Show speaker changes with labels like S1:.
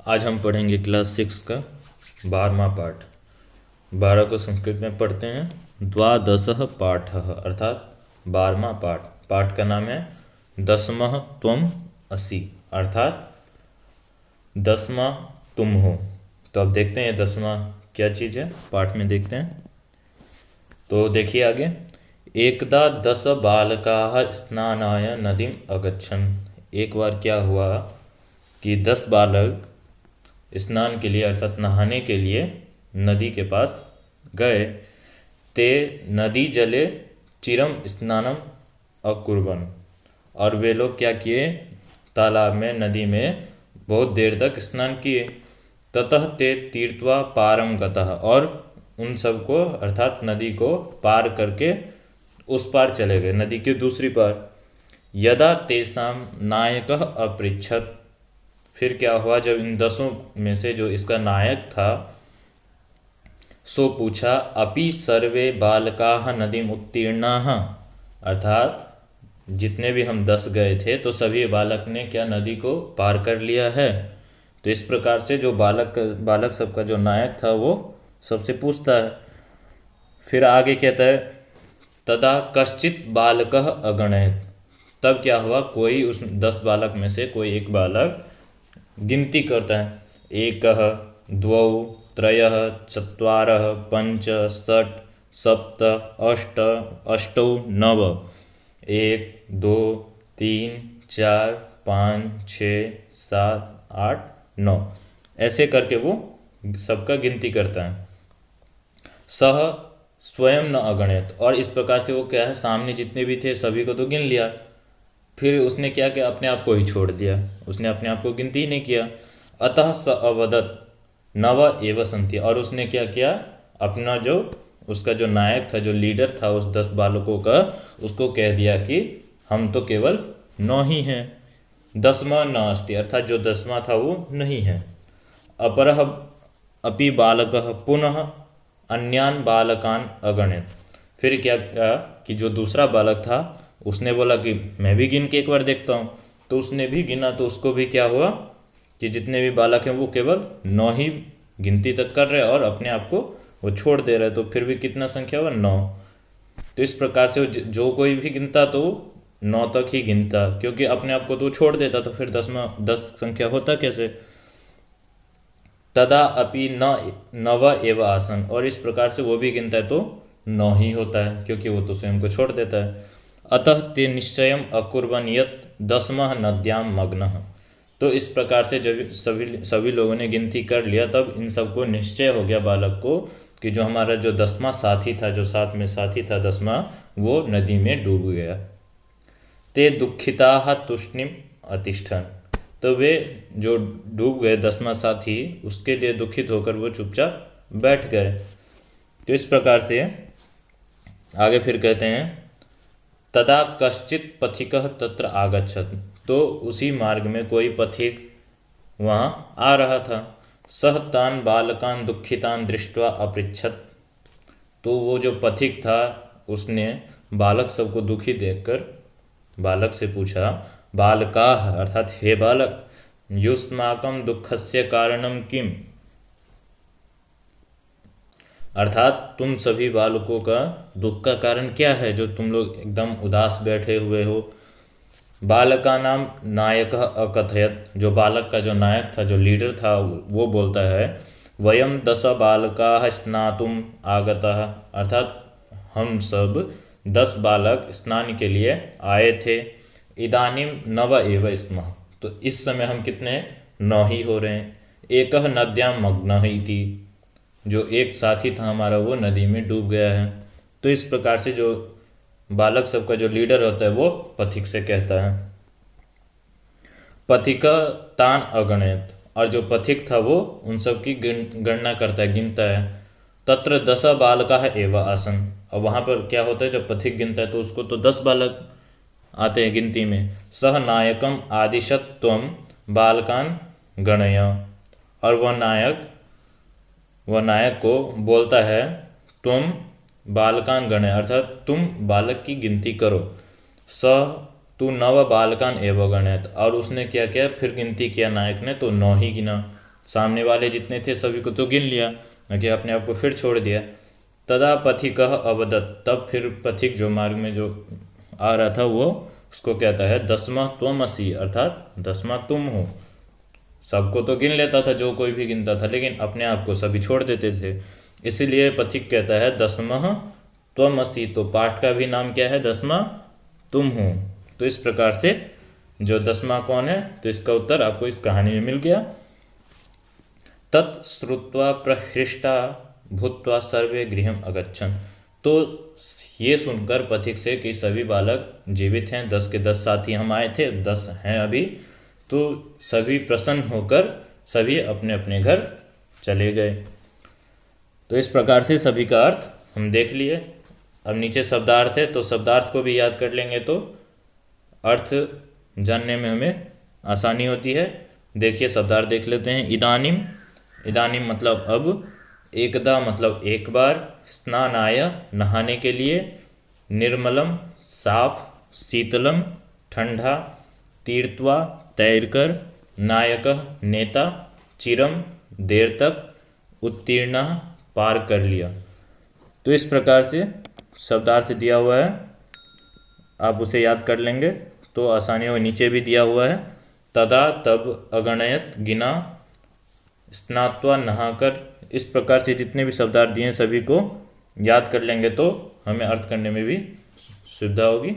S1: आज हम पढ़ेंगे क्लास 6 का 12वां पाठ। 12 को संस्कृत में पढ़ते हैं द्वादशः पाठः, अर्थात 12वां पाठ। पाठ का नाम है दसमः त्वम असि, अर्थात 10वां तुम हो। तो अब देखते हैं 10वां क्या चीज़ है, पाठ में देखते हैं। तो देखिए आगे, एकदा 10 बालकाः स्नानाय नदीम अगच्छन्। एक बार क्या हुआ कि 10 बालक स्नान के लिए अर्थात नहाने के लिए नदी के पास गए। ते नदी जले चिरम स्नानम अकुर्वन्, और वे लोग क्या किए, तालाब में नदी में बहुत देर तक स्नान किए। ततः ते तीर्थवा पारम गतः, और उन सबको अर्थात नदी को पार करके उस पार चले गए, नदी के दूसरी पार। यदा तेषां नायकः अपृच्छत्, फिर क्या हुआ, जब इन 10 में से जो इसका नायक था सो पूछा, अपि सर्वे बालकाः नदीम उत्तीर्णाः, अर्थात जितने भी हम 10 गए थे तो सभी बालक ने क्या नदी को पार कर लिया है। तो इस प्रकार से जो बालक सबका जो नायक था वो सबसे पूछता है। फिर आगे कहता है, तदा कश्चित बालकः अगणयत्, तब क्या हुआ, कोई उस 10 बालक में से कोई एक बालक गिनती करता है। एकः द्वौ त्रयः चत्वारः पंच षट् सप्त अष्ट अष्टौ नव, 1 2 3 4 5 6 7 8 9, ऐसे करके वो सबका गिनती करता है। सह स्वयं न अगणित, और इस प्रकार से वो क्या है, सामने जितने भी थे सभी को तो गिन लिया, फिर उसने क्या किया, अपने आप को ही छोड़ दिया, उसने अपने आप को गिनती ही नहीं किया। अतः स अवदत् नव एव सन्ति, और उसने क्या किया, अपना जो उसका जो नायक था, जो लीडर था उस 10 बालकों का, उसको कह दिया कि हम तो केवल 9 ही हैं, 10वां न अस्ति, अर्थात जो 10वां था वो नहीं है। अपरः अपि बालकः पुनः अन्यान बालकान अगणित, फिर क्या किया कि जो दूसरा बालक था उसने बोला कि मैं भी गिन के एक बार देखता हूँ। तो उसने भी गिना, तो उसको भी क्या हुआ कि जितने भी बालक हैं वो केवल 9 ही गिनती तक कर रहे हैं और अपने आप को वो छोड़ दे रहे हैं। तो फिर भी कितना संख्या हुआ, 9। तो इस प्रकार से जो कोई भी गिनता तो 9 तक ही गिनता, क्योंकि अपने आप को तो छोड़ देता, तो फिर 10 संख्या होता कैसे। तदा अपि न नव एव आसन, और इस प्रकार से वो भी गिनता है तो 9 ही होता है, क्योंकि वो तो स्वयं को छोड़ देता है। अतः ते निश्चयम अकुर्वन् यत् 10मः नद्याम मग्नः, तो इस प्रकार से जब सभी लोगों ने गिनती कर लिया, तब इन सबको निश्चय हो गया बालक को कि जो हमारा जो 10वां साथी था, जो साथ में साथी था 10वां, वो नदी में डूब गया। ते दुखिताः तुष्णिम अतिष्ठन्, तो वे जो डूब गए 10वां साथी, उसके लिए दुखित होकर वो चुपचाप बैठ गए। तो इस प्रकार से आगे फिर कहते हैं, तदा कश्चित पथिकः तत्र आगच्छत्, तो उसी मार्ग में कोई पथिक वहाँ आ रहा था। सह तान बालकान दुखितान दृष्ट्वा अपृच्छत्, तो वो जो पथिक था उसने बालक सबको दुखी देखकर बालक से पूछा, बालकाः, अर्थात हे बालक, युष्माकं दुःखस्य कारणं किम्, अर्थात तुम सभी बालकों का दुख का कारण क्या है, जो तुम लोग एकदम उदास बैठे हुए हो। बालका नाम नायकः अकथयत्, जो बालक का जो नायक था, जो लीडर था, वो बोलता है, वयम 10 बालकाः स्नातुम आगताः, अर्थात हम सब 10 बालक स्नान के लिए आए थे। इदानीम नव एव स्मः, तो इस समय हम कितने, 9 ही हो रहे हैं। एकः नद्यां मग्नः इति, जो एक साथी था हमारा वो नदी में डूब गया है। तो इस प्रकार से जो बालक सबका जो लीडर होता है वो पथिक से कहता है। पथिक तान अगणयत्, और जो पथिक था वो उन सब की गणना करता है, गिनता है। तत्र 10 बालकाः एव आसन्, और वहाँ पर क्या होता है, जब पथिक गिनता है तो उसको तो 10 बालक आते हैं गिनती में। सह नायकम आदिशत् त्वं बालकान गणय, और वह नायक को बोलता है, तुम बालकान गणय, अर्थात तुम बालक की गिनती करो। स तू 9 बालकान एव गणयत्, और उसने क्या किया, फिर गिनती किया नायक ने तो 9 ही गिना। सामने वाले जितने थे सभी को तो गिन लिया, न कि अपने आप को फिर छोड़ दिया। तदा पथिकः अवदत्, तब फिर पथिक जो मार्ग में जो आ रहा था वो उसको कहता है दसमः त्वमसि, अर्थात 10वां तुम हो। सबको तो गिन लेता था जो कोई भी गिनता था, लेकिन अपने आप को सभी छोड़ देते थे, इसीलिए पथिक कहता है दसमः त्वमसि। तो पाठ का भी नाम क्या है? 10वां तुम हो। तो इस प्रकार से जो 10वां कौन है, तो इसका उत्तर आपको इस कहानी में मिल गया। तत् श्रुत्वा प्रहृष्टा भूत्वा सर्वे गृहम् अगच्छन्। तो ये सुनकर पथिक से कि सभी बालक जीवित हैं, 10 के 10 साथी हम आए थे, 10 हैं अभी, तो सभी प्रसन्न होकर सभी अपने अपने घर चले गए। तो इस प्रकार से सभी का अर्थ हम देख लिए। अब नीचे शब्दार्थ है, तो शब्दार्थ को भी याद कर लेंगे तो अर्थ जानने में हमें आसानी होती है। देखिए शब्दार्थ देख लेते हैं। इदानीम, इदानीम मतलब अब, एकदा मतलब एक बार, स्नानाय नहाने के लिए, निर्मलम साफ, शीतलम ठंडा, तीर्थवा तैरकर, नायकः नेता, चिरम देर तक, उत्तीर्ण पार कर लिया। तो इस प्रकार से शब्दार्थ दिया हुआ है, आप उसे याद कर लेंगे तो आसानी हो। नीचे भी दिया हुआ है, तदा तब, अगणयत गिना, स्नात्वा नहाकर। इस प्रकार से जितने भी शब्दार्थ दिए हैं सभी को याद कर लेंगे तो हमें अर्थ करने में भी सुविधा होगी।